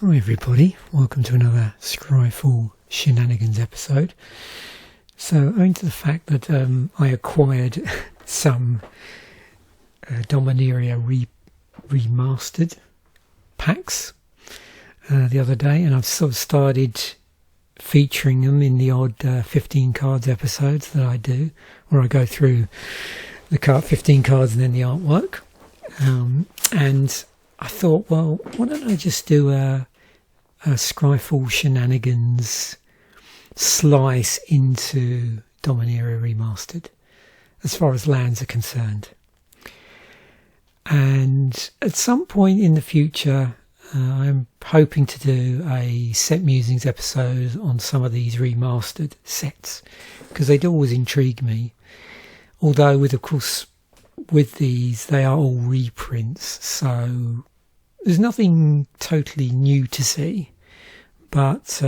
Hi everybody, welcome to another Scryfall Shenanigans episode. So owing to the fact that I acquired some Dominaria Remastered packs the other day, and I've sort of started featuring them in the odd 15 cards episodes that I do, where I go through the 15 cards and then the artwork. And I thought, well, why don't I just do a Scryfall Shenanigans slice into Dominaria Remastered as far as lands are concerned. And at some point in the future, I'm hoping to do a set musings episode on some of these remastered sets, because they do always intrigue me. Although, of course, with these, they are all reprints, so there's nothing totally new to see, but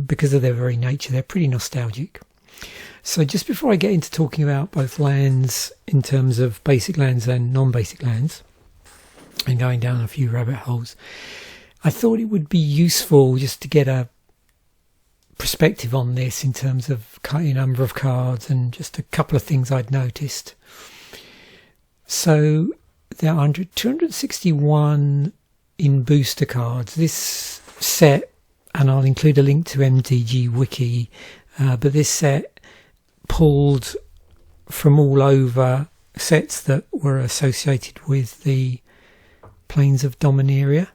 because of their very nature, they're pretty nostalgic. So just before I get into talking about both lands in terms of basic lands and non-basic lands, and going down a few rabbit holes, I thought it would be useful just to get a perspective on this in terms of number of cards and just a couple of things I'd noticed. So there are 261 in booster cards. This set, and I'll include a link to MTG Wiki, but this set pulled from all over sets that were associated with the Plains of Dominaria.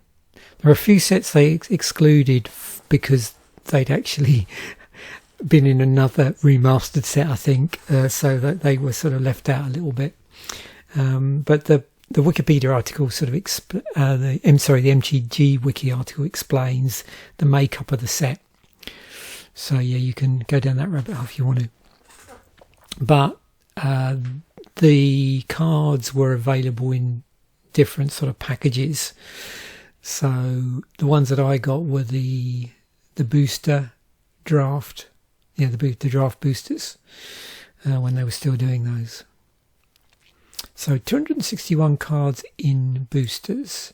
There are a few sets they excluded because they'd actually been in another remastered set, I think, so that they were sort of left out a little bit. But the Wikipedia article sort of the MTG Wiki article explains the makeup of the set. So yeah, you can go down that rabbit hole if you want to. But the cards were available in different sort of packages. So the ones that I got were the booster draft, the draft boosters, when they were still doing those. So 261 cards in boosters.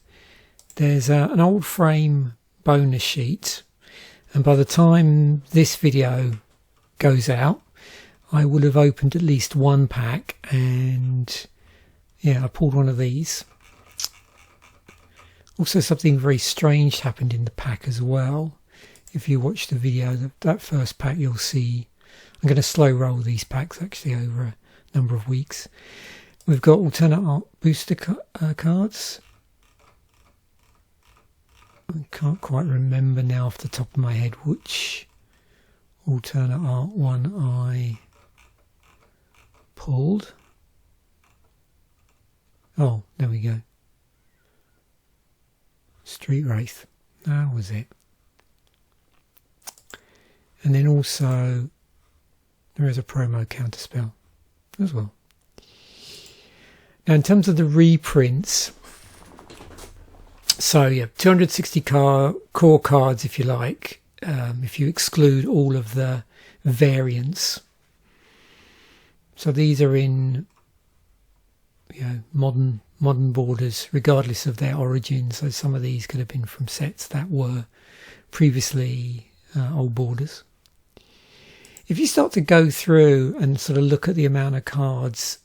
There's an old frame bonus sheet, and by the time this video goes out, I will have opened at least one pack, and yeah, I pulled one of these. Also, something very strange happened in the pack as well. If you watch the video, that first pack, you'll see. I'm going to slow roll these packs actually over a number of weeks. We've got alternate art booster cards. I can't quite remember now off the top of my head which alternate art one I pulled. Oh, there we go. Street Wraith. That was it. And then also there is a promo counterspell as well. Now, in terms of the reprints, so yeah, 260 core cards, if you like, if you exclude all of the variants. So these are in modern borders, regardless of their origin. So some of these could have been from sets that were previously old borders. If you start to go through and sort of look at the amount of cards,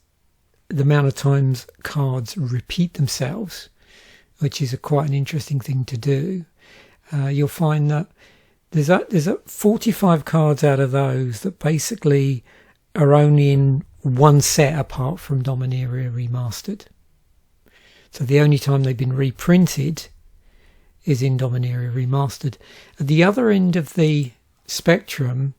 the amount of times cards repeat themselves, which is quite an interesting thing to do, you'll find that there's 45 cards out of those that basically are only in one set apart from Dominaria Remastered. So the only time they've been reprinted is in Dominaria Remastered. At the other end of the spectrum,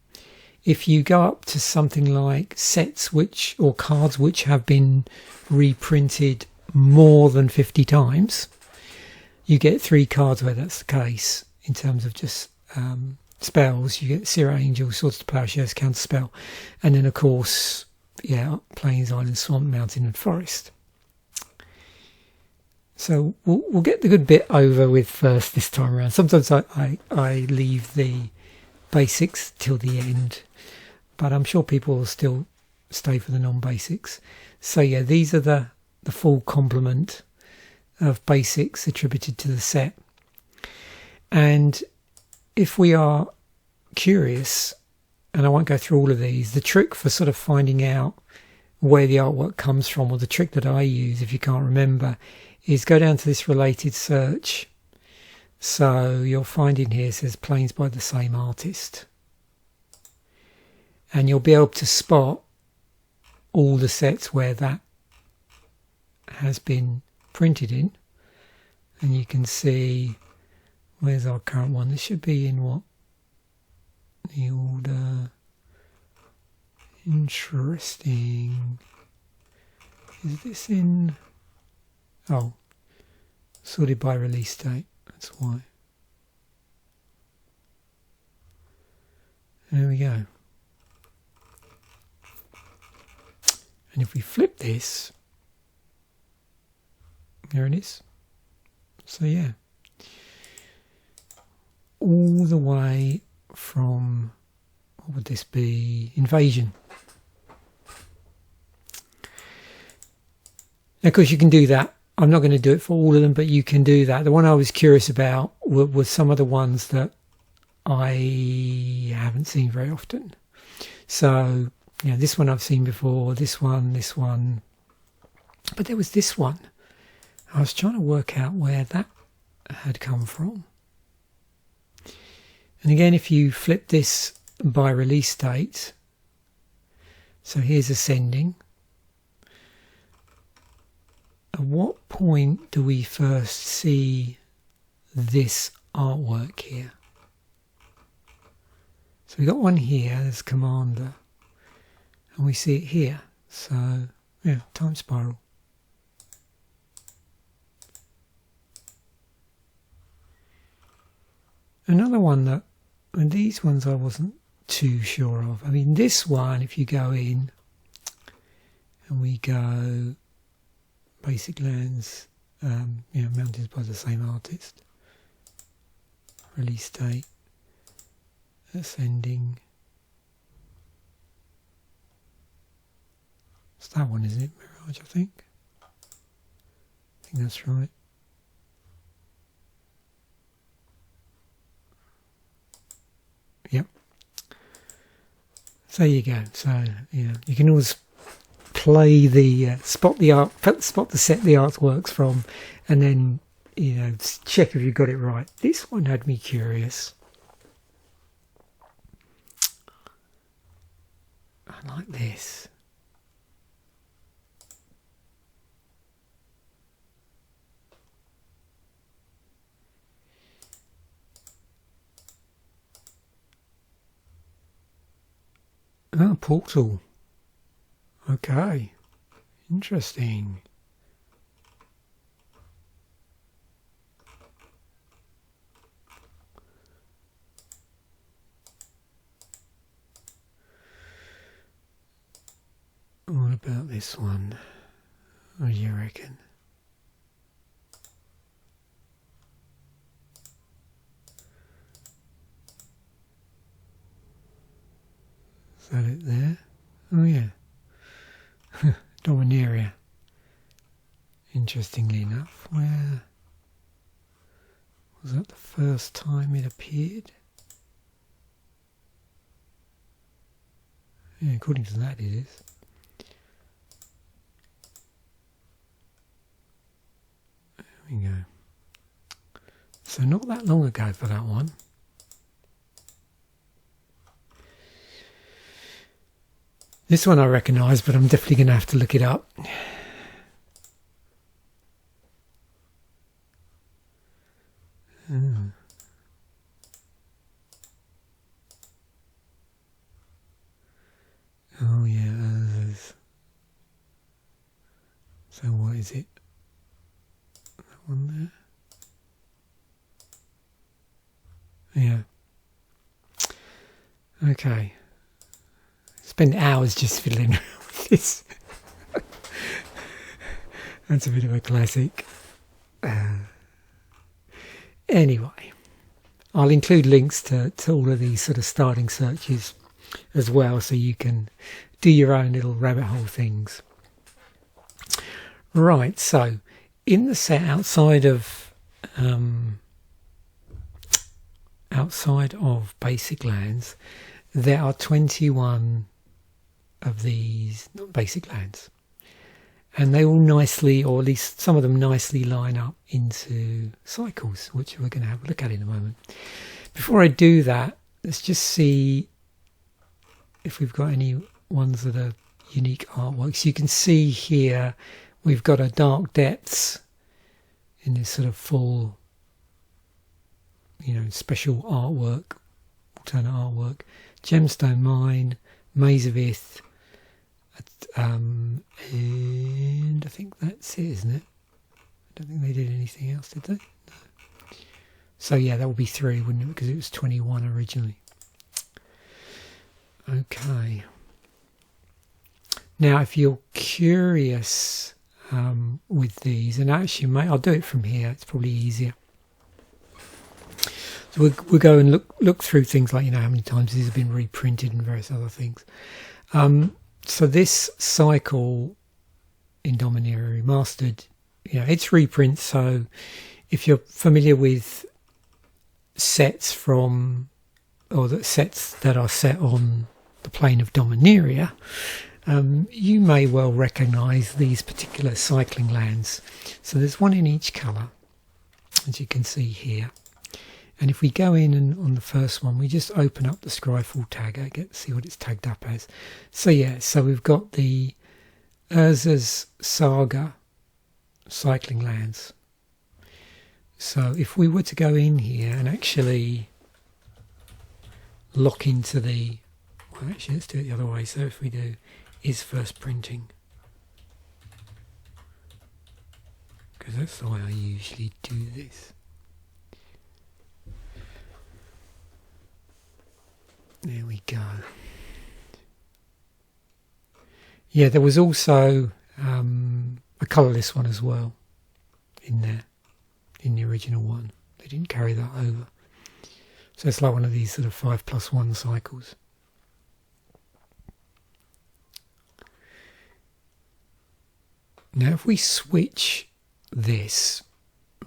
if you go up to something like sets or cards which have been reprinted more than 50 times, you get 3 cards where that's the case. In terms of just spells, you get Seer Angel, Swords to Plowshares, Counterspell, and then of course, Plains, Island, Swamp, Mountain and Forest. So we'll get the good bit over with first this time around. Sometimes I leave the basics till the end, but I'm sure people will still stay for the non-basics. So yeah, these are the full complement of basics attributed to the set. And if we are curious, and I won't go through all of these, the trick for sort of finding out where the artwork comes from, or the trick that I use if you can't remember, is go down to this related search. So you'll find in here it says planes by the same artist, and you'll be able to spot all the sets where that has been printed in, and you can see where's our current one. This should be in what, the order. Interesting. Is this in, oh, sorted by release date, that's why. There we go. And if we flip this, there it is. So yeah, all the way from, what would this be, Invasion. Now, of course, you can do that. I'm not going to do it for all of them, but you can do that. The one I was curious about was some of the ones that I haven't seen very often. So, you know, this one I've seen before, this one. But there was this one. I was trying to work out where that had come from. And again, if you flip this by release date, so here's Ascending. At what point do we first see this artwork here? So we got one here, there's Commander, and we see it here. So yeah, Time Spiral. Another one that, and these ones I wasn't too sure of. I mean, this one, if you go in and we go Basic Lands, you know, mounted by the same artist, release date, Ascending. It's that one, isn't it? Mirage, I think. I think that's right. Yep. So there you go. So yeah, you can always play the spot the set the artworks from, and then, you know, check if you got it right. This one had me curious. I like this. Oh, Portal. Okay. Interesting. What about this one? What do you reckon? Is that it there? Oh yeah. Dominaria. Interestingly enough, where was that the first time it appeared? Yeah, according to that it is. There we go. So not that long ago for that one. This one I recognise, but I'm definitely going to have to look it up. Oh yeah, so what is it? That one there? Yeah. Okay. Spend hours just fiddling around with this. That's a bit of a classic. Anyway, I'll include links to all of these sort of starting searches as well, so you can do your own little rabbit hole things. Right, so in the set outside of outside of basic lands, there are 21 of these basic lands. And they all nicely, or at least some of them nicely, line up into cycles, which we're going to have a look at in a moment. Before I do that, let's just see if we've got any ones that are unique artworks. You can see here we've got a Dark Depths in this sort of full, special artwork, alternate artwork. Gemstone Mine, Maze of Ith, and I think that's it, isn't it? I don't think they did anything else, did they? No. So yeah, that would be 3, wouldn't it? Because it was 21 originally. Okay. Now, if you're curious with these, and actually, I'll do it from here. It's probably easier. So we'll go and look through things like how many times these have been reprinted and various other things. So this cycle in Dominaria Remastered, it's reprints. So if you're familiar with sets sets that are set on the plane of Dominaria, you may well recognise these particular cycling lands. So there's one in each colour, as you can see here. And if we go in and on the first one, we just open up the Scryfall tag, get to see what it's tagged up as. So yeah, so we've got the Urza's Saga cycling lands. So if we were to go in here and actually lock into well, actually let's do it the other way. So if we do is first printing, because that's the way I usually do this. There we go. Yeah, there was also a colourless one as well in there, in the original one. They didn't carry that over. So it's like one of these sort of 5+1 cycles. Now if we switch this,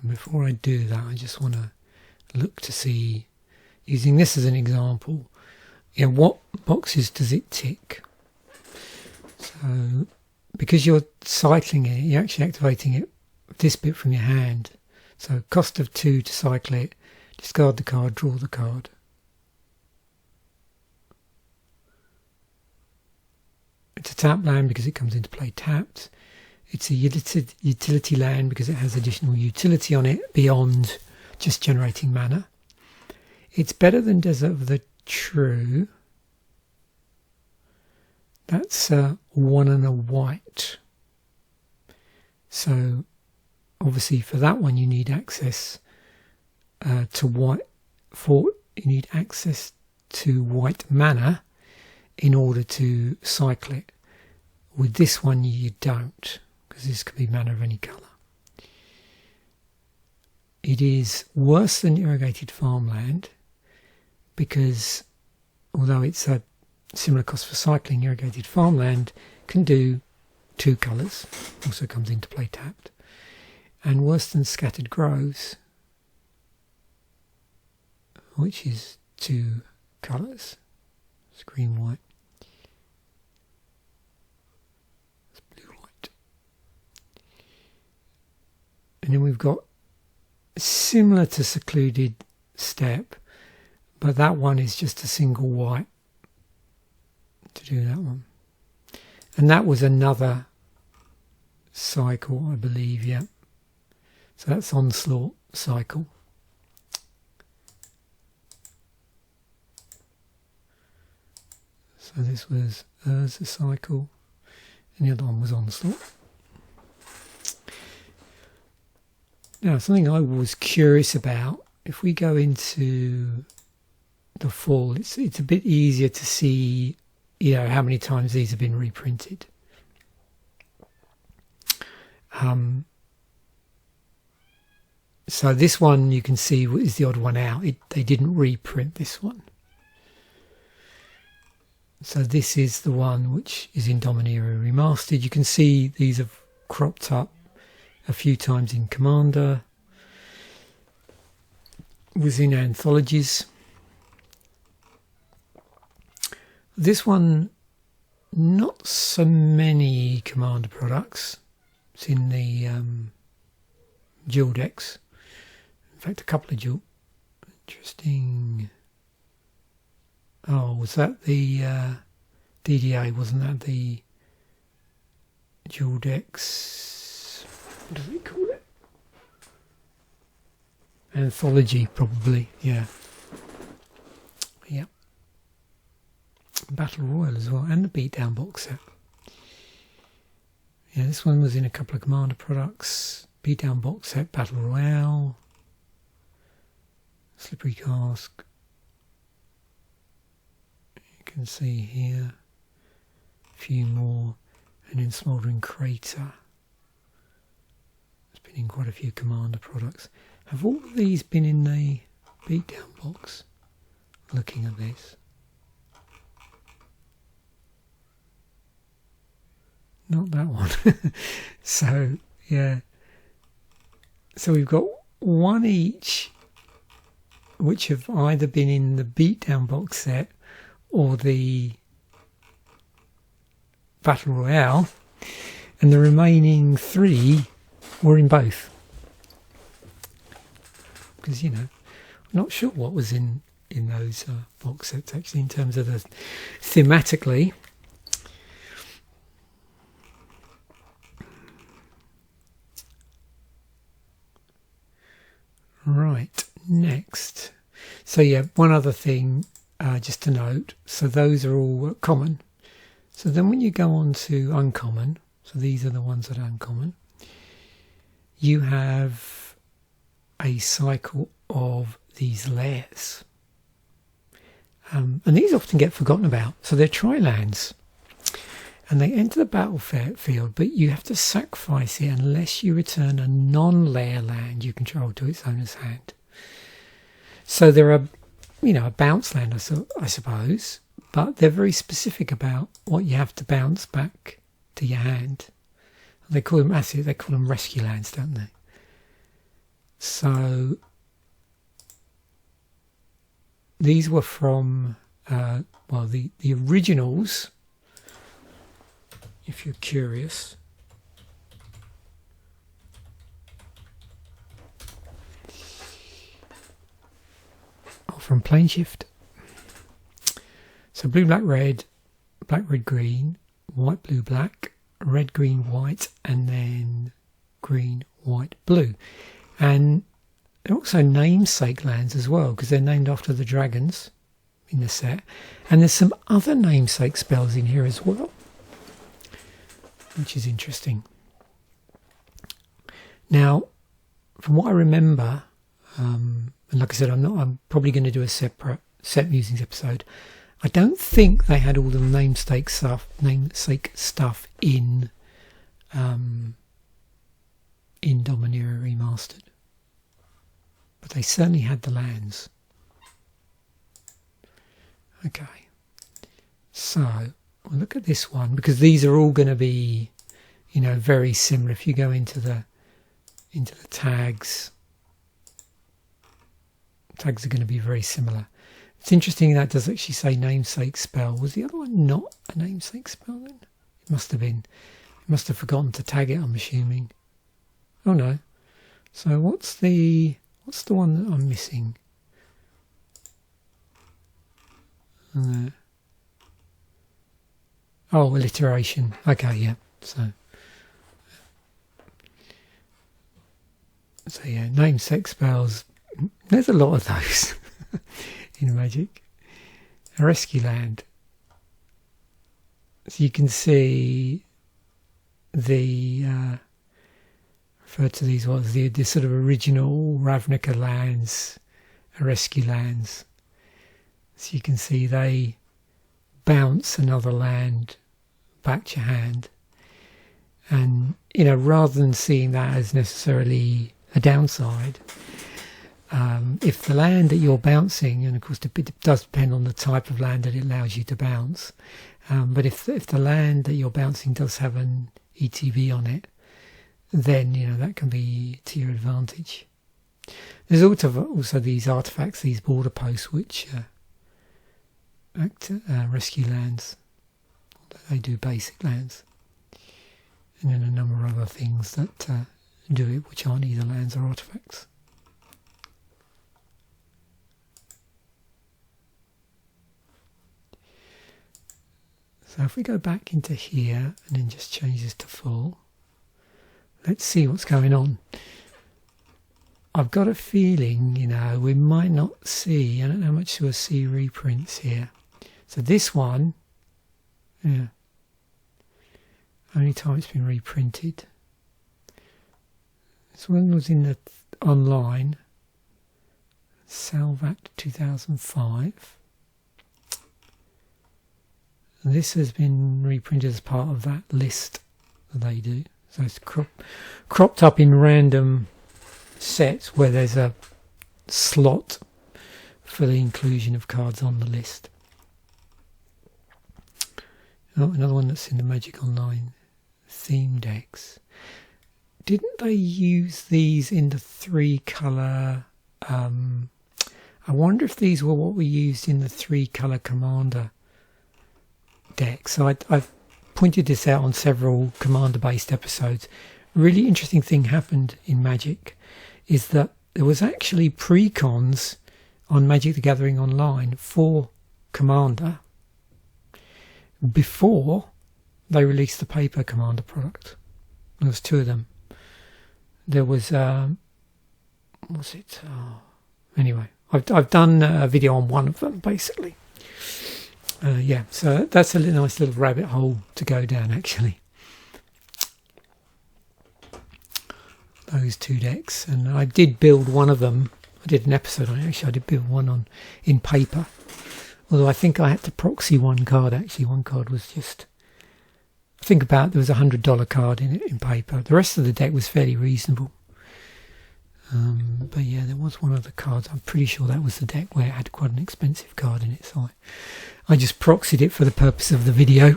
before I do that, I just want to look to see, using this as an example, what boxes does it tick? So because you're cycling it, you're actually activating it, this bit from your hand. So cost of 2 to cycle it, discard the card, draw the card. It's a tap land because it comes into play tapped. It's a utility land because it has additional utility on it beyond just generating mana. It's better than Desert of the True. That's 1 and a white. So obviously for that one you need access to white. You need access to white mana in order to cycle it. With this one you don't, because this can be mana of any colour. It is worse than irrigated farmland because although it's a similar cost for cycling, irrigated farmland can do 2 colours, also comes into play tapped. And worse than scattered groves, which is 2 colours, it's green white. It's blue white. And then we've got similar to Secluded Steppe, but that one is just a single white to do that one. And that was another cycle, I believe, yeah. So that's Onslaught cycle. So this was Urza cycle, and the other one was Onslaught. Now, something I was curious about, if we go into the fall, it's a bit easier to see, how many times these have been reprinted. So this one you can see is the odd one out. They didn't reprint this one. So this is the one which is in Dominaria Remastered. You can see these have cropped up a few times in Commander, was in anthologies. this one, not so many Commander products. It's in the dual decks. In fact, a couple of dual. Interesting. Oh, was that the DDA? Wasn't that the dual decks? What do they call it? Anthology, probably. Yeah. Yep. Battle Royal as well, and the Beatdown box set. Yeah, this one was in a couple of Commander products. Beatdown box set, Battle Royale, Slippery Cask. You can see here a few more, and then Smouldering Crater. It's been in quite a few Commander products. Have all of these been in the Beatdown box? Looking at this. Not that one. So, yeah. So we've got one each, which have either been in the Beatdown box set or the Battle Royale, and the remaining 3 were in both. Because, you know, I'm not sure what was in those box sets, actually, in terms of the thematically. Right, next. So yeah, one other thing just to note. So those are all common. So then when you go on to uncommon, so these are the ones that are uncommon, you have a cycle of these layers. And these often get forgotten about. So they're tri-lands. And they enter the battlefield, but you have to sacrifice it unless you return a non-layer land you control to its owner's hand. So there are, you know, a bounce land, I suppose, but they're very specific about what you have to bounce back to your hand. They call them assets, they call them rescue lands, don't they? So these were from, well, the originals. If you're curious, from Planeshift. So blue, black, red, green, white, blue, black, red, green, white, and then green, white, blue. And they're also namesake lands as well, because they're named after the dragons in the set. And there's some other namesake spells in here as well, which is interesting. Now, from what I remember, and like I said, I'm probably going to do a separate set musings episode. I don't think they had all the namesake stuff in Dominaria Remastered, but they certainly had the lands. Okay, so we'll look at this one, because these are all going to be, you know, very similar. If you go into the tags are going to be very similar. It's interesting that does actually say namesake spell. Was the other one not a namesake spell then? It must have been. It must have forgotten to tag it, I'm assuming. Oh no. So what's the one that I'm missing? Oh, alliteration. Okay, yeah. So yeah, namesake spells. There's a lot of those in Magic. A rescue land. So you can see the refer to these ones, the sort of original Ravnica lands, rescue lands. So you can see they bounce another land back to your hand, and you know, rather than seeing that as necessarily a downside, if the land that you're bouncing, and of course it does depend on the type of land that it allows you to bounce, but if the land that you're bouncing does have an ETB on it, then you know that can be to your advantage. There's also these artifacts, these border posts, which rescue lands. They do basic lands. And then a number of other things that do it, which aren't either lands or artifacts. So if we go back into here and then just change this to full, let's see what's going on. I've got a feeling, you know, we might not see, I don't know how much we'll see reprints here. So this one, yeah, only time it's been reprinted. This one was in the online, Salvat 2005. And this has been reprinted as part of that list that they do. So it's cropped up in random sets where there's a slot for the inclusion of cards on the list. Oh, another one that's in the Magic Online theme decks. Didn't they use these in the 3-colour... I wonder if these were what we used in the 3-colour Commander deck. So I've pointed this out on several Commander-based episodes. A really interesting thing happened in Magic is that there was actually pre-cons on Magic the Gathering Online for Commander before they released the paper Commander product. There was 2 of them. There was what's it? Oh, anyway, I've done a video on one of them basically. Yeah, so that's a nice little rabbit hole to go down actually. Those 2 decks, and I did build one of them. I did an episode on it actually. I did build one in paper. Although I think I had to proxy one card actually. One card was just, I think about, there was $100 card in it in paper. The rest of the deck was fairly reasonable. But yeah, there was one of the cards. I'm pretty sure that was the deck where it had quite an expensive card in it. So I just proxied it for the purpose of the video.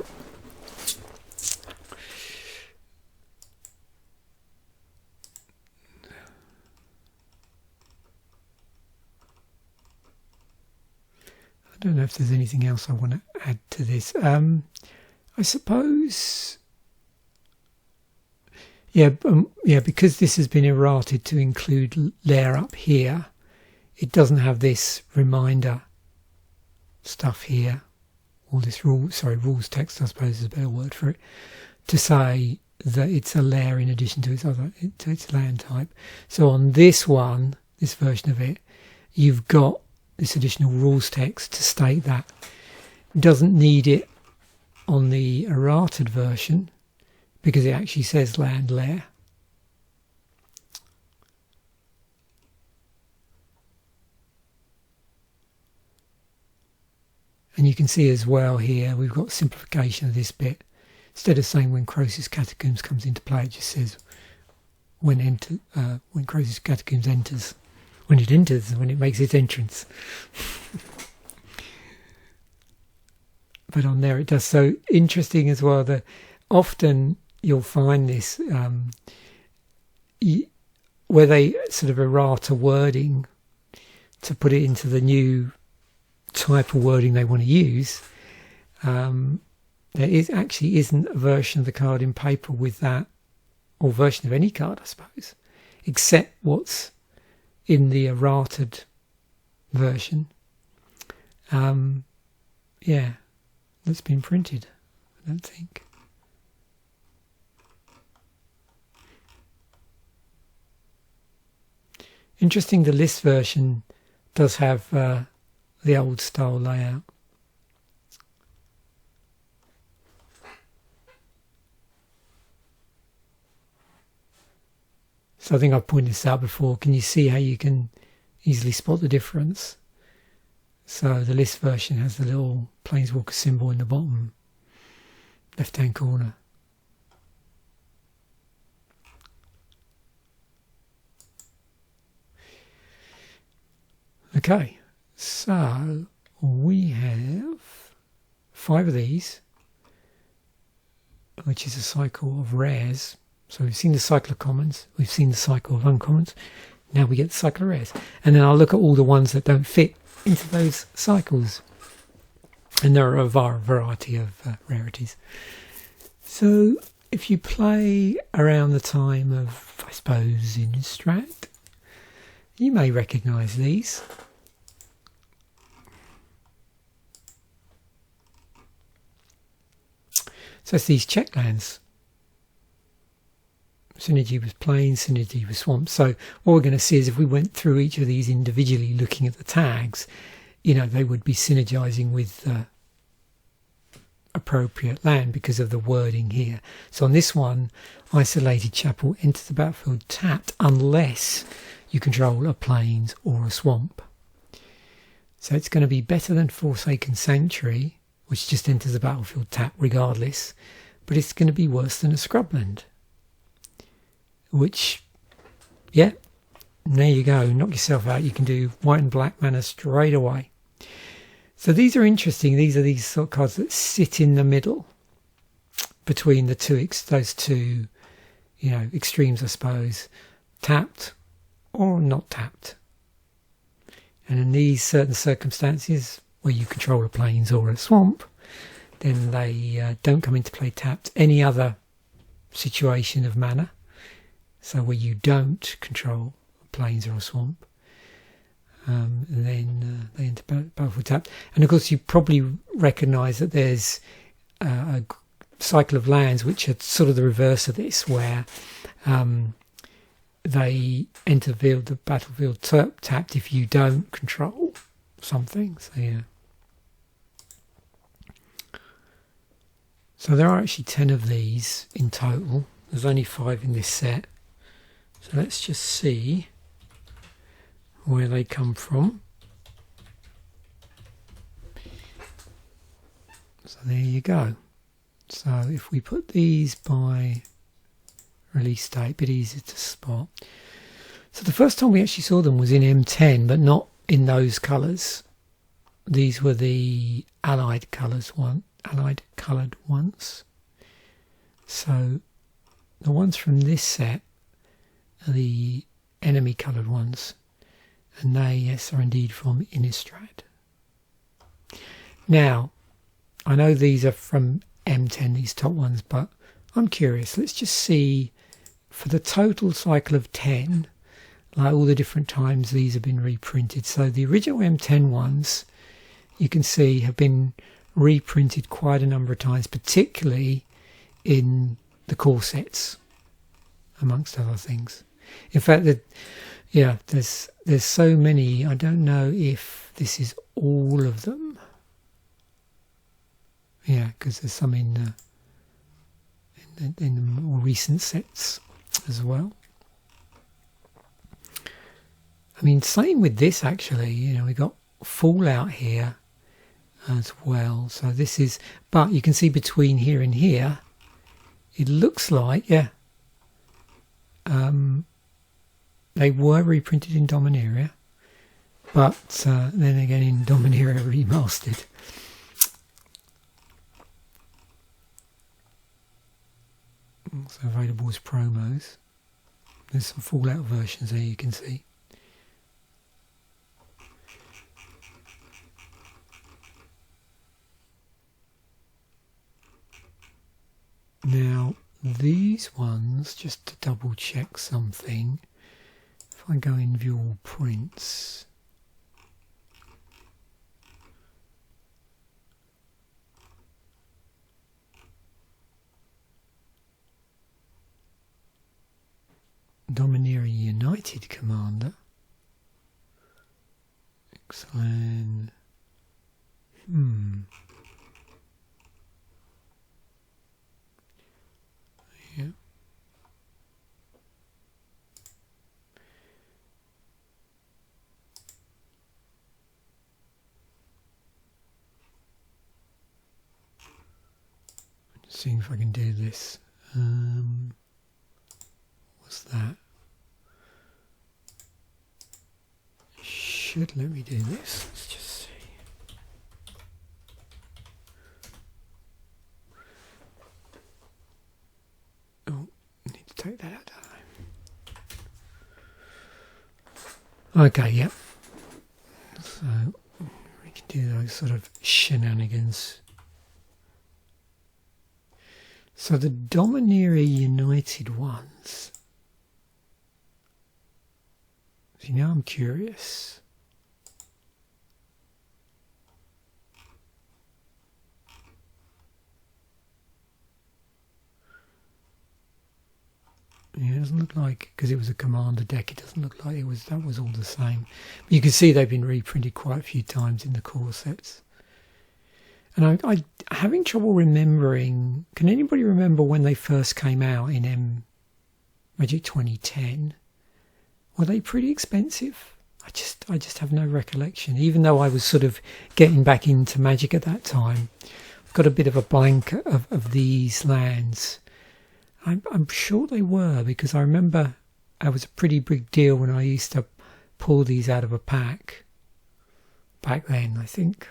I don't know if there's anything else I want to add to this. I suppose, yeah, because this has been errated to include layer up here, it doesn't have this reminder stuff here, all this rules text, I suppose is a better word for it, to say that it's a layer in addition to its land type. So on this one, this version of it, you've got this additional rules text to state that. It doesn't need it on the errated version because it actually says land layer. And you can see as well here we've got simplification of this bit. Instead of saying when Croesus Catacombs comes into play, it just says when Croesus Catacombs enters. When it enters, when it makes its entrance. But on there it does. So interesting as well that often you'll find this where they sort of errata wording to put it into the new type of wording they want to use. There isn't a version of the card in paper with that, or version of any card, I suppose, except what's in the errated version. Yeah, that's been printed, I don't think. Interesting, the list version does have the old style layout. So I think I've pointed this out before. Can you see how you can easily spot the difference? So the list version has the little Planeswalker symbol in the bottom left hand corner. Okay, so we have 5 of these, which is a cycle of rares. So we've seen the cycle of commons, we've seen the cycle of uncommons, now we get the cycle of rares. And then I'll look at all the ones that don't fit into those cycles. And there are a variety of rarities. So if you play around the time of, I suppose, Innistrad, you may recognise these. So it's these checklands. Synergy with plains, synergy with swamps. So what we're going to see is if we went through each of these individually looking at the tags, you know, they would be synergizing with appropriate land because of the wording here. So on this one, isolated chapel, enter the battlefield tapped unless you control a plains or a swamp. So it's going to be better than Forsaken Sanctuary, which just enters the battlefield tapped regardless, but it's going to be worse than a scrubland. Which, yeah, there you go, knock yourself out. You can do white and black mana straight away. So these are interesting. These are these sort of cards that sit in the middle between the those two, you know, extremes, I suppose, tapped or not tapped. And in these certain circumstances where you control a plains or a swamp, then they don't come into play tapped. Any other situation of mana, so where you don't control a plains or a swamp, then they enter battlefield tapped. And of course you probably recognise that there's a cycle of lands which are sort of the reverse of this, where they enter the battlefield tapped if you don't control something. So yeah. So there are actually 10 of these in total. There's only 5 in this set. So let's just see where they come from. So there you go. So if we put these by release date, a bit easier to spot. So the first time we actually saw them was in M10, but not in those colours. These were the allied coloured ones. So the ones from this set are the enemy coloured ones, and they, yes, are indeed from Innistrad. Now, I know these are from M10, these top ones, but I'm curious. Let's just see, for the total cycle of 10, like all the different times these have been reprinted. So the original M10 ones, you can see, have been reprinted quite a number of times, particularly in the core sets, amongst other things. In fact, there's so many. I don't know if this is all of them. Yeah, because there's some in the more recent sets as well. I mean, same with this actually. You know, we got Fallout here as well. So this is, but you can see between here and here, it looks like, yeah, they were reprinted in Dominaria, but then again in Dominaria Remastered. Also available as promos. There's some Fallout versions there, you can see. Now these ones, just to double check something, if I go in view all prints, Dominaria United Commander, excellent. Yeah. Just seeing if I can do this. What's that? Should let me do this. Let's just see. Oh, I need to take that out, don't I? Okay, yep. So We can do those sort of shenanigans. So the Dominaria United ones. See, now I'm curious. Yeah, it doesn't look like, because it was a commander deck, it doesn't look like that was all the same. But you can see they've been reprinted quite a few times in the core sets. And I'm having trouble remembering, can anybody remember when they first came out in Magic 2010? Were they pretty expensive? I just have no recollection, even though I was sort of getting back into Magic at that time. I've got a bit of a blank of these lands. I'm sure they were, because I remember it was a pretty big deal when I used to pull these out of a pack back then. I think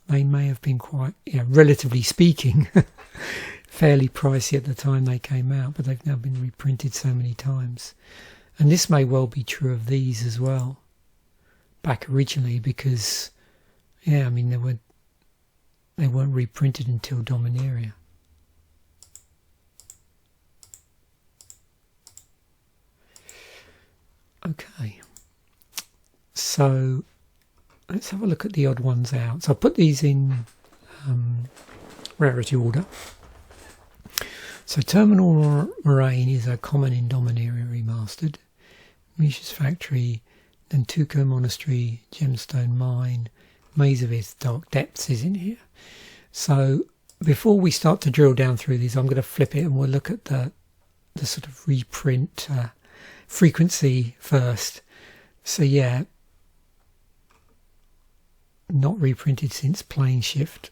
they may have been quite, relatively speaking, fairly pricey at the time they came out, but they've now been reprinted so many times. And this may well be true of these as well, back originally, because, I mean, they weren't reprinted until Dominaria. Okay, so let's have a look at the odd ones out. So I put these in rarity order. So Terminal Moraine is a common in Dominaria Remastered. Misha's Factory, Nantuko Monastery, Gemstone Mine, Maze of Ith, Dark Depths is in here. So before we start to drill down through these, I'm going to flip it and we'll look at the sort of reprint frequency first. So yeah, not reprinted since Plane Shift.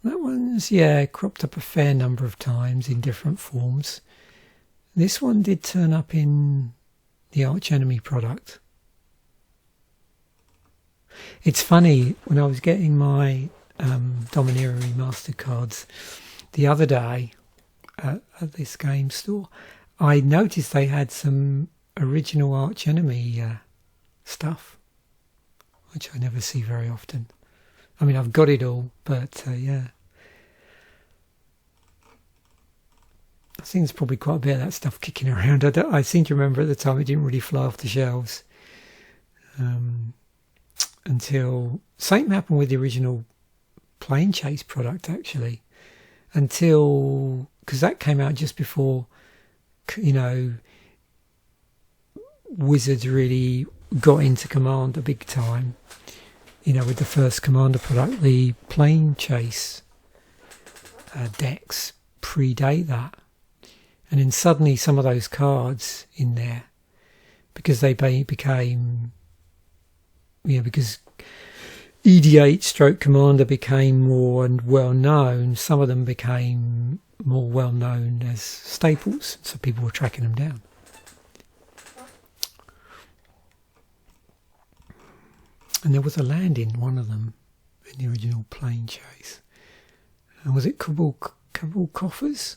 That one's, cropped up a fair number of times in different forms. This one did turn up in the Arch Enemy product. It's funny, when I was getting my Dominaria Remastered cards the other day at this game store, I noticed they had some original Arch Enemy stuff, which I never see very often. I mean, I've got it all, but I think there's probably quite a bit of that stuff kicking around. I seem to remember at the time it didn't really fly off the shelves until same happened with the original Plane Chase product, actually, because that came out just before, Wizards really got into Commander big time. With the first Commander product, the Plane Chase decks predate that. And then suddenly some of those cards in there, because they became, because EDH Commander became more and well known, some of them became more well known as staples, so people were tracking them down. And there was a land in one of them in the original Plane Chase. And was it Cabal Coffers?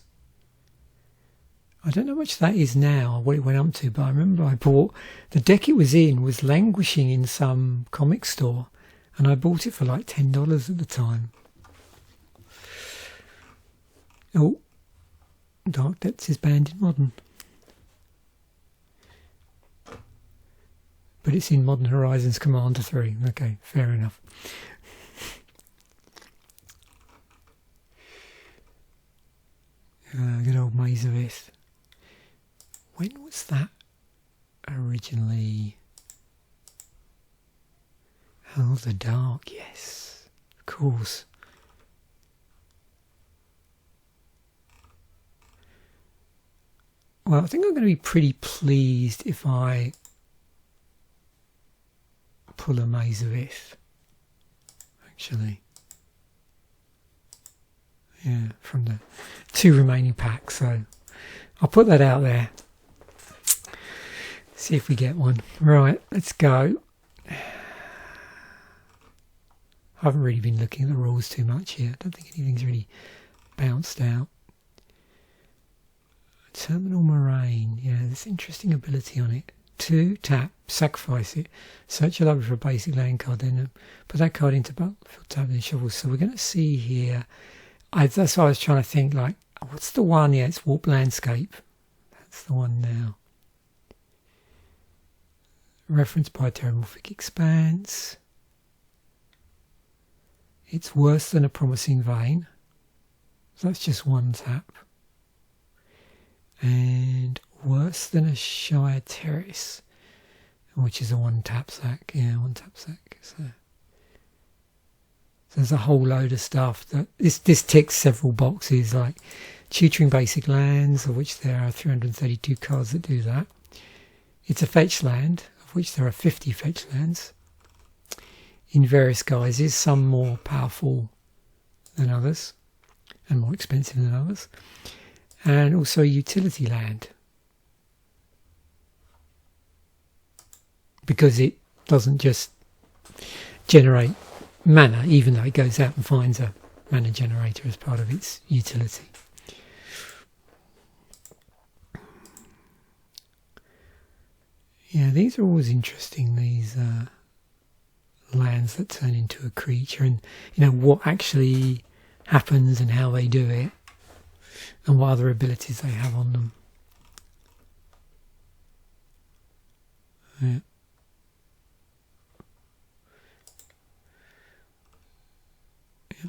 I don't know how much that is now, what it went up to, but I remember I bought, the deck it was in was languishing in some comic store, and I bought it for like $10 at the time. Oh, Dark Depths is banned in Modern. But it's in Modern Horizons Commander 3. Okay, fair enough. Good old Maze of Ith. When was that originally? Oh, the Dark, yes, of course. Well, I think I'm going to be pretty pleased if I pull a Maze of Ith, actually. Yeah, from the 2 remaining packs, so I'll put that out there. See if we get one. Right, let's go. I haven't really been looking at the rules too much here. I don't think anything's really bounced out. Terminal Moraine, yeah, there's interesting ability on it. 2, tap, sacrifice it. Search your library for a basic land card, then put that card into battlefield tab and shuffle. So we're going to see here. That's what I was trying to think, like, what's the one? Yeah, it's Warp Landscape. That's the one now. Reference by Terramorphic Expanse. It's Worse Than a Promising Vein. So that's just one tap. And Worse Than a Shire Terrace, which is a one tap sack. Yeah, one tap sack. So there's a whole load of stuff that this ticks several boxes, like tutoring basic lands, of which there are 332 cards that do that. It's a fetch land, of which there are 50 fetch lands in various guises, some more powerful than others and more expensive than others, and also a utility land, because it doesn't just generate mana, even though it goes out and finds a mana generator as part of its utility. Yeah, these are always interesting, these lands that turn into a creature, and you know what actually happens and how they do it and what other abilities they have on them. Yeah.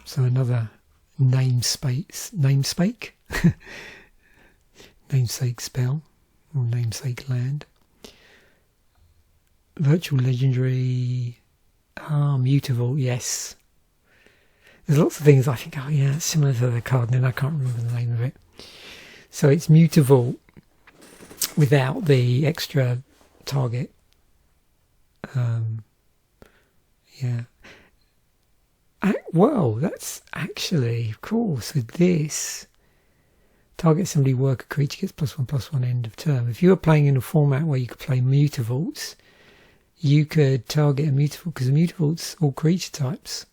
So another namesake spell or namesake land. Virtual legendary, Mutavault, yes. There's lots of things I think, oh yeah, it's similar to the card, and then I can't remember the name of it. So it's Mutavault without the extra target. Yeah. Well, that's actually, of course, with this, target assembly worker creature gets +1/+1 end of turn. If you were playing in a format where you could play Mutavaults, you could target a Mutavault, because a Mutavault's all creature types.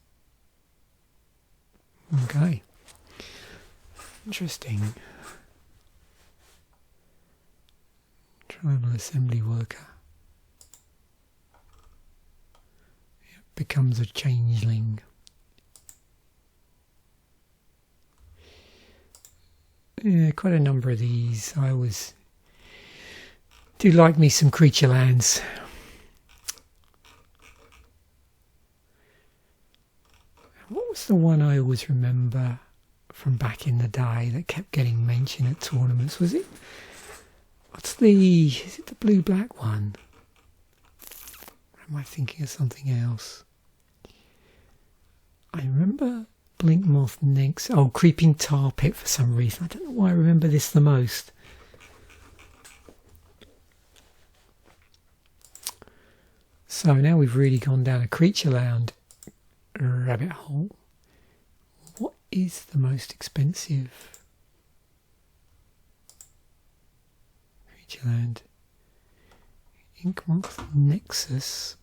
Okay. Interesting. Tribal assembly worker. Yep, becomes a changeling. Yeah, quite a number of these. I always do like me some creature lands. What was the one I always remember from back in the day that kept getting mentioned at tournaments? Was it? Is it the blue-black one? Or am I thinking of something else? I remember Blinkmoth Next. Oh, Creeping Tar Pit for some reason. I don't know why I remember this the most. So now we've really gone down a creature land rabbit hole. What is the most expensive creature land? Inkmoth Nexus,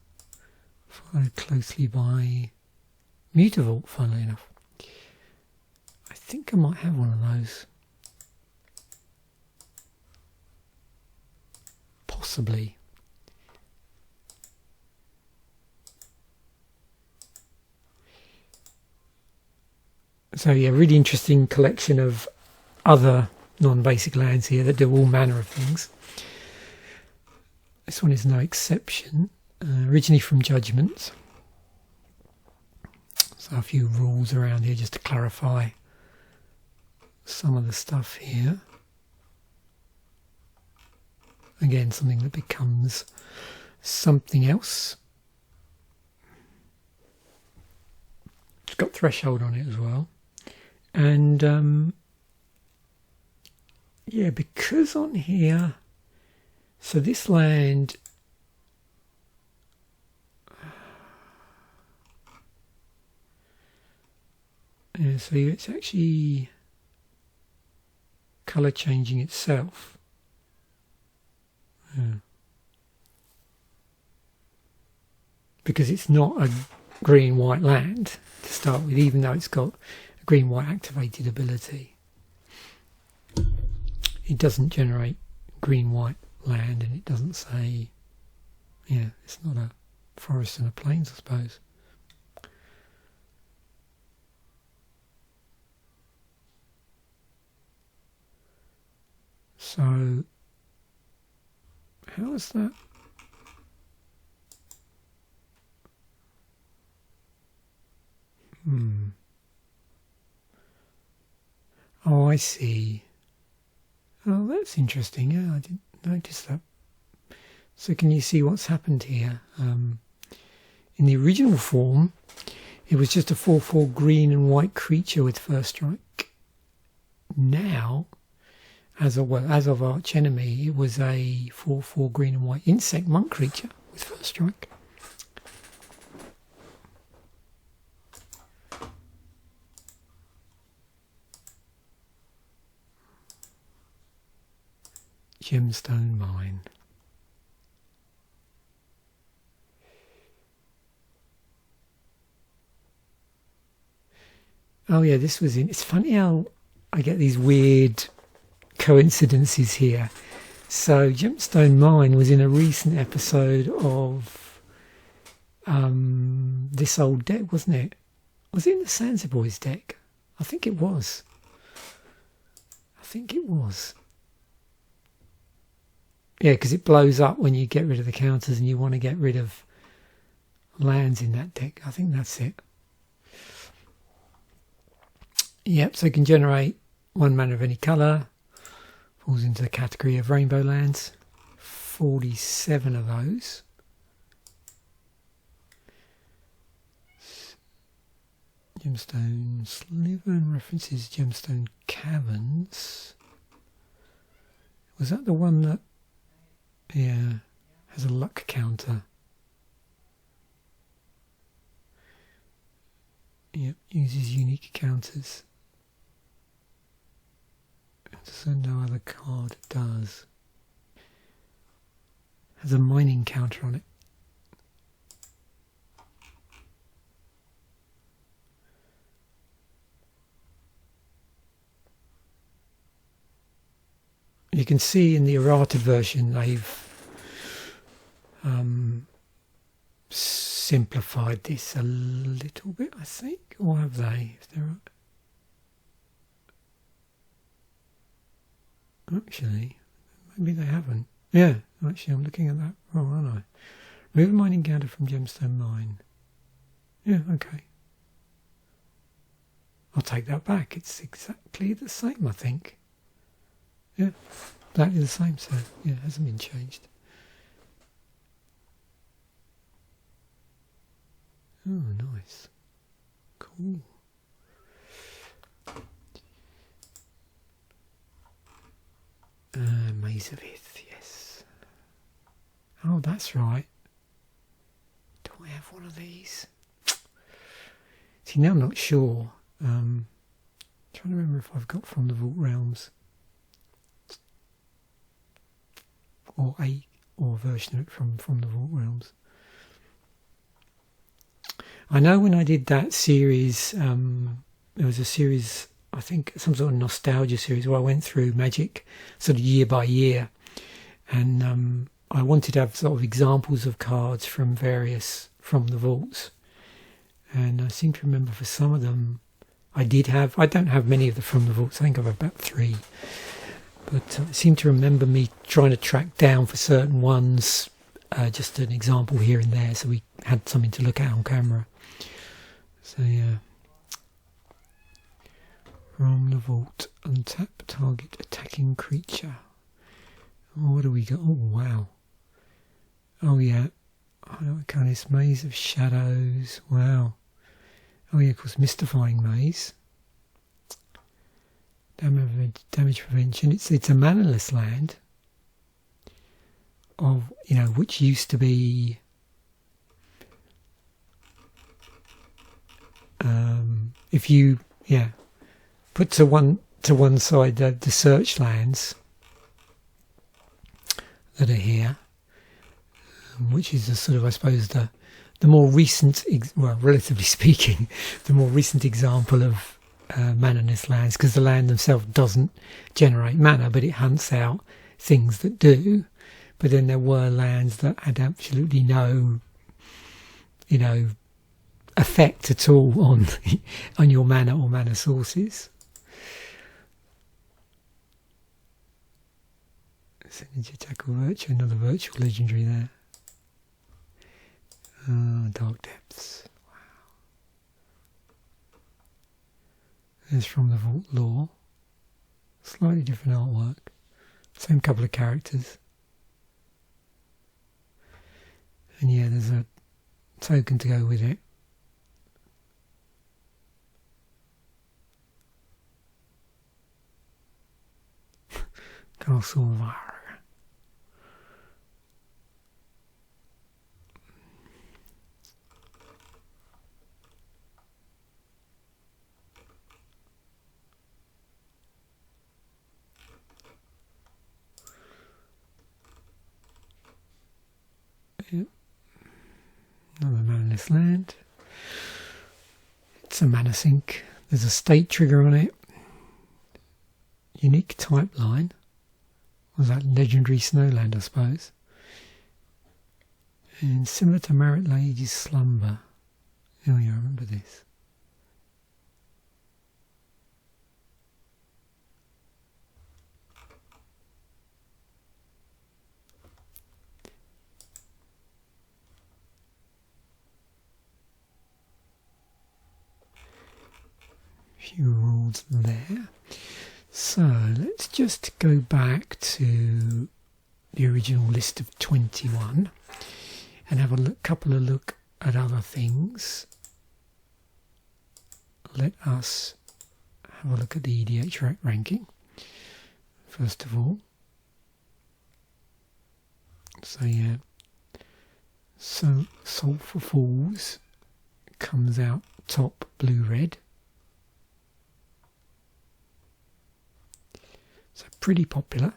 followed closely by Mutavault, funnily enough. I think I might have one of those. Possibly. So yeah, really interesting collection of other non-basic lands here that do all manner of things. This one is no exception. Originally from Judgment. So a few rules around here just to clarify some of the stuff here. Again, something that becomes something else. It's got threshold on it as well. And yeah, because on here, so this land, yeah, so it's actually colour changing itself. Yeah. Because it's not a green-white land to start with, even though it's got a green-white activated ability. It doesn't generate green-white land, and it doesn't say Yeah, it's not a forest and a plains, I suppose. So, how is that? Oh, I see. Oh, that's interesting. Yeah, I didn't notice that. So can you see what's happened here? In the original form, it was just a 4/4 green and white creature with first strike. Now, as of Arch Enemy, it was a 4/4 green and white insect monk creature with first strike. Gemstone Mine. Oh yeah, this was in. It's funny how I get these weird coincidences here. So Gemstone Mine was in a recent episode of this old deck, wasn't it? Was it in the Sansa Boys deck? I think it was. Yeah, because it blows up when you get rid of the counters and you want to get rid of lands in that deck. I think that's it. Yep, so it can generate 1 mana of any colour. Falls into the category of rainbow lands. 47 of those. Gemstone Sliver and references Gemstone Caverns. Was that the one that, yeah, has a luck counter? Yep, uses unique counters. So no other card does. Has a mining counter on it. You can see in the errata version they've simplified this a little bit, I think, or have they? If they're actually, maybe they haven't. Yeah, actually, I'm looking at that wrong, aren't I? Remove a mining counter from Gemstone Mine. Yeah, okay. I'll take that back. It's exactly the same, I think. Yeah, exactly the same, so yeah, it hasn't been changed. Oh, nice. Cool. Maze of Ith, yes. Oh, that's right. Do I have one of these? See, now I'm not sure. Trying to remember if I've got From the Vault Realms. Or a version of it from the Vault Realms. I know when I did that series, there was a series, I think some sort of nostalgia series, where I went through Magic sort of year by year, and I wanted to have sort of examples of cards from various from the vaults, and I seem to remember for some of them I don't have many of the From the Vaults. I think I've about 3. But I seem to remember me trying to track down for certain ones, just an example here and there, so we had something to look at on camera. So yeah. From the Vault, untap target attacking creature. Oh, what do we got? Oh, wow. Oh yeah. This Maze of Shadows. Wow. Oh yeah, of course, Mystifying Maze. Damage prevention. It's a manaless land of, which used to be if you put to one side the search lands that are here, which is the sort of, I suppose, the more recent, relatively speaking, the more recent example of manaless lands, because the land themselves doesn't generate mana, but it hunts out things that do. but then there were lands that had absolutely no, effect at all on on your mana or mana sources. Synergy Tackle Virtue, another virtual legendary there. Oh, Dark Depths. Wow. There's From the Vault Lore. Slightly different artwork. Same couple of characters. And yeah, there's a token to go with it. Castle Var. Yep. Another manaless land. It's a mana sink. There's a state trigger on it. Unique type line. Was that legendary snowland, I suppose? And similar to Marit Lage's Slumber. Oh yeah, I remember this. Few rules there. So let's just go back to the original list of 21 and have a couple of look at other things. Let us have a look at the EDHRec ranking first of all. So yeah, so Sulphur Falls comes out top blue-red. So pretty popular.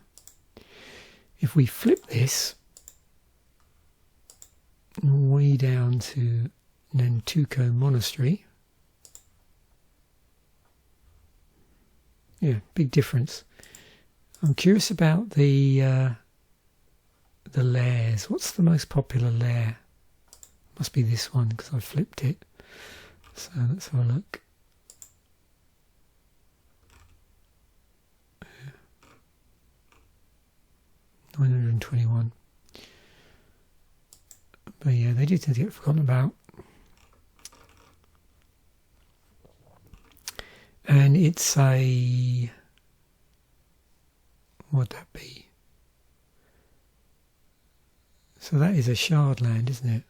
If we flip this way down to Nantuko Monastery, yeah, big difference. I'm curious about the lairs. What's the most popular lair? Must be this one because I flipped it. So let's have a look. 921. But yeah, they do tend to get forgotten about. And it's a... what would that be? So that is a shard land, isn't it?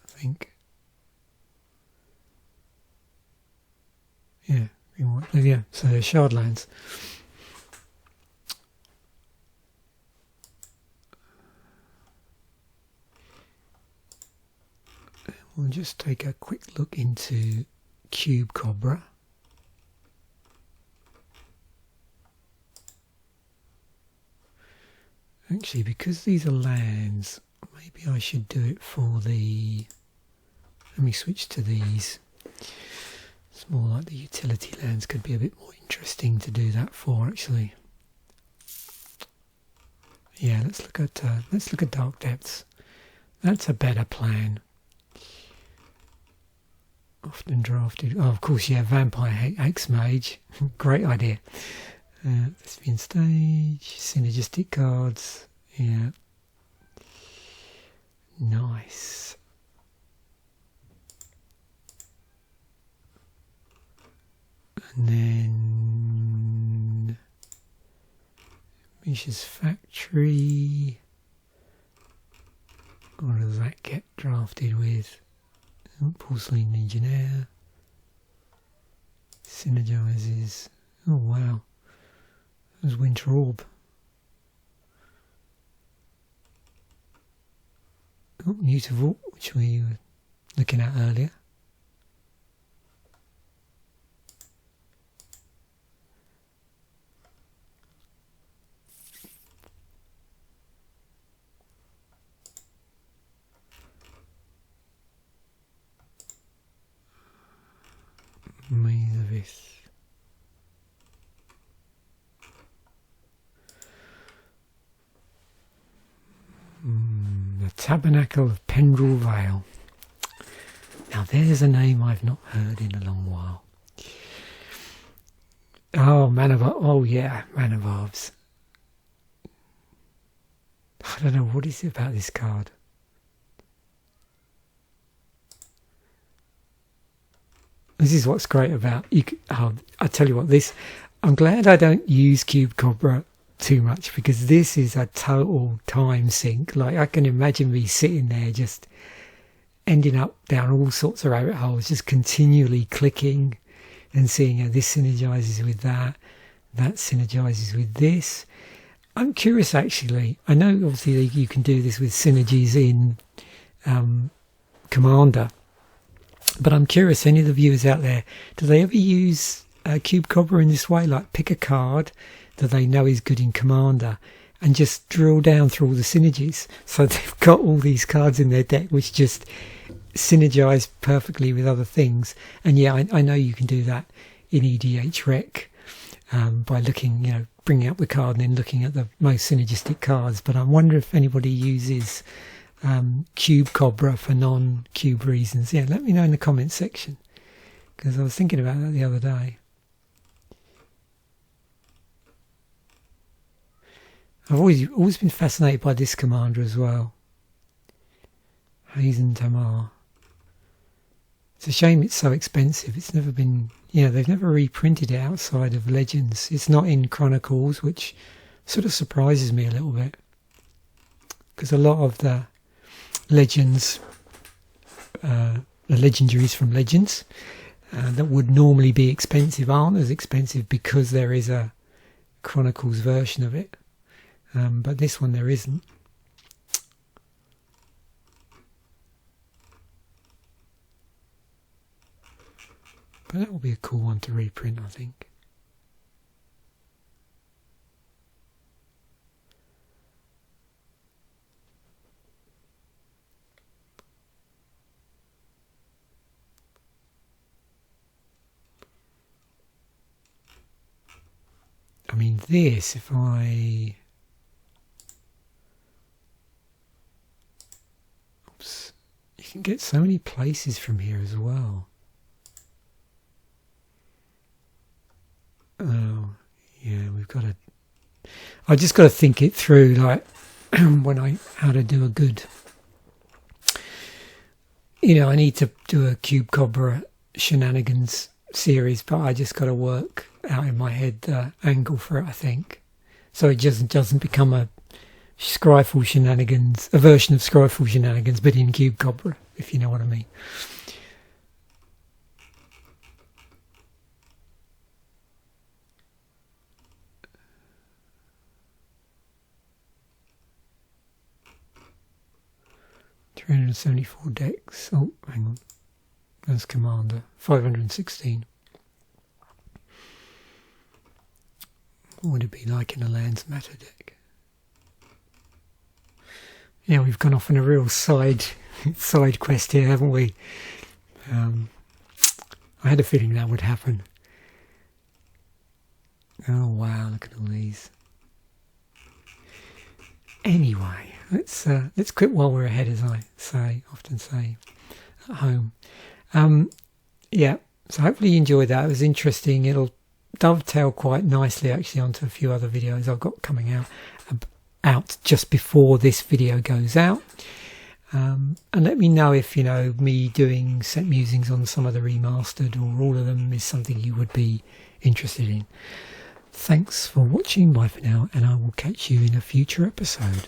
I think. Yeah, yeah, so they're shard lands. We'll just take a quick look into Cube Cobra. Actually, because these are lands, maybe I should do it for the... Let me switch to these. It's more like the utility lands could be a bit more interesting to do that for, actually. Yeah, let's look at Dark Depths. That's a better plan. Often drafted. Oh, of course, yeah, Vampire Hex Mage. Great idea. Thespian Stage, synergistic cards. Yeah. Nice. And then Misha's Factory. What does that get drafted with? Oh, Porcelain Legionnaire. Synergizes. Oh wow. There's Winter Orb. Oh, Mutavault, which we were looking at earlier. Maze of Ith. Tabernacle of Pendrell Vale. Now there's a name I've not heard in a long while. Oh, Man of Arms. Oh yeah, Man of Arms. I don't know, what is it about this card? This is what's great about you. I tell you what, I'm glad I don't use Cube Cobra too much, because this is a total time sink. Like, I can imagine me sitting there just ending up down all sorts of rabbit holes, just continually clicking and seeing how this synergizes with that, that synergizes with this. I'm curious, actually. I know obviously you can do this with synergies in Commander, but I'm curious, any of the viewers out there, do they ever use Cube Cobra in this way? Like, pick a card that they know is good in Commander and just drill down through all the synergies. So they've got all these cards in their deck which just synergize perfectly with other things. And yeah, I know you can do that in EDHRec by looking, bringing up the card and then looking at the most synergistic cards. But I wonder if anybody uses Cube Cobra for non-cube reasons. Yeah, let me know in the comments section, because I was thinking about that the other day. I've always been fascinated by this commander as well. Hazen Tamar. It's a shame it's so expensive. It's never been, they've never reprinted it outside of Legends. It's not in Chronicles, which sort of surprises me a little bit, because a lot of the Legends, the legendaries from Legends that would normally be expensive aren't as expensive because there is a Chronicles version of it. But this one there isn't. But that will be a cool one to reprint, I think. I mean, this, if I... Oops. You can get so many places from here as well. Oh, yeah, we've got to... I just got to think it through, like, how to do a good... I need to do a Cube Cobra Shenanigans series, but I just got to work out in my head the angle for it, I think. So it just doesn't become a Scryfall Shenanigans, a version of Scryfall Shenanigans, but in Cube Cobra, if you know what I mean. $374 decks. Oh, hang on. That's Commander. 516. What would it be like in a Lands Matter deck? Yeah, we've gone off on a real side quest here, haven't we? I had a feeling that would happen. Oh wow, look at all these. Anyway, let's quit while we're ahead, as I often say at home. Yeah, so hopefully you enjoyed that. It was interesting. It'll dovetail quite nicely actually onto a few other videos I've got coming out just before this video goes out. And let me know if me doing set musings on some of the remastered or all of them is something you would be interested in. Thanks for watching, bye for now, and I will catch you in a future episode.